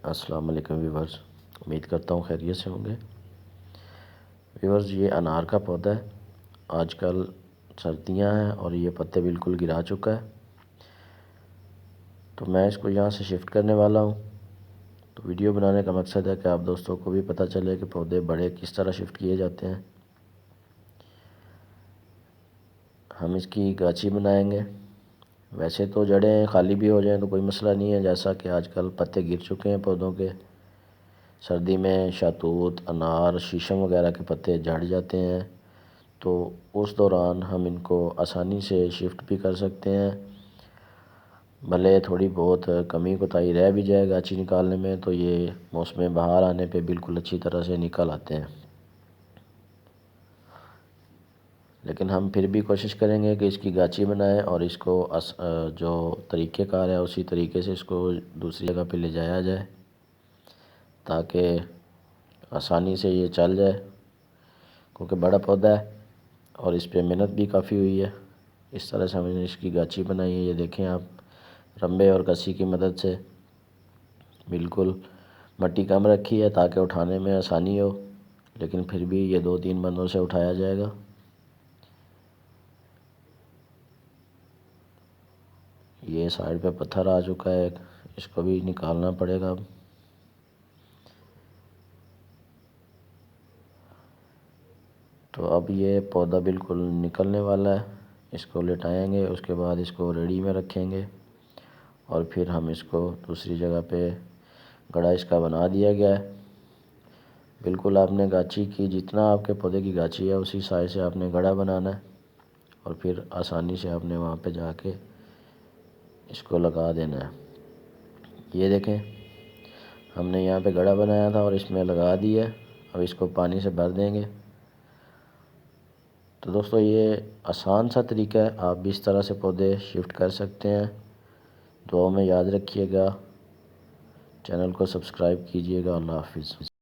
السلام علیکم ویورز، امید کرتا ہوں خیریت سے ہوں گے۔ ویورز، یہ انار کا پودا ہے۔ آج کل سردیاں ہیں اور یہ پتے بالکل گرا چکا ہے، تو میں اس کو یہاں سے شفٹ کرنے والا ہوں۔ تو ویڈیو بنانے کا مقصد ہے کہ آپ دوستوں کو بھی پتہ چلے کہ پودے بڑے کس طرح شفٹ کیے جاتے ہیں۔ ہم اس کی گاچھی بنائیں گے۔ ویسے تو جڑیں خالی بھی ہو جائیں تو کوئی مسئلہ نہیں ہے، جیسا کہ آج کل پتے گر چکے ہیں پودوں کے۔ سردی میں شہتوت، انار، شیشم وغیرہ کے پتے جھڑ جاتے ہیں، تو اس دوران ہم ان کو آسانی سے شفٹ بھی کر سکتے ہیں۔ بھلے تھوڑی بہت کمی کوتاہی رہ بھی جائے گاچھی نکالنے میں، تو یہ موسم بہار آنے پہ بالکل اچھی طرح سے نکل آتے ہیں۔ لیکن ہم پھر بھی کوشش کریں گے کہ اس کی گاچھی بنائیں اور اس کو جو طریقہ کار ہے اسی طریقے سے اس کو دوسری جگہ پہ لے جایا جائے، تاکہ آسانی سے یہ چل جائے، کیونکہ بڑا پودا ہے اور اس پہ محنت بھی کافی ہوئی ہے۔ اس طرح سے ہم نے اس کی گاچھی بنائی ہے، یہ دیکھیں آپ، رمبے اور کسی کی مدد سے۔ بالکل مٹی کم رکھی ہے تاکہ اٹھانے میں آسانی ہو، لیکن پھر بھی یہ 2-3 بندوں سے اٹھایا جائے گا۔ یہ سائڈ پہ پتھر آ چکا ہے، اس کو بھی نکالنا پڑے گا اب۔ تو اب یہ پودا بالکل نکلنے والا ہے، اس کو لٹائیں گے، اس کے بعد اس کو ریڑھی میں رکھیں گے اور پھر ہم اس کو دوسری جگہ پہ گڑھا اس کا بنا دیا گیا ہے۔ بالکل آپ نے گاچھی کی، جتنا آپ کے پودے کی گاچھی ہے اسی سائز سے آپ نے گڑھا بنانا ہے، اور پھر آسانی سے آپ نے وہاں پہ جا کے اس کو لگا دینا ہے۔ یہ دیکھیں، ہم نے یہاں پہ گڑھا بنایا تھا اور اس میں لگا دیا ہے۔ اب اس کو پانی سے بھر دیں گے۔ تو دوستو، یہ آسان سا طریقہ ہے، آپ بھی اس طرح سے پودے شفٹ کر سکتے ہیں۔ دعاؤں میں یاد رکھیے گا، چینل کو سبسکرائب کیجیے گا۔ اللہ حافظ۔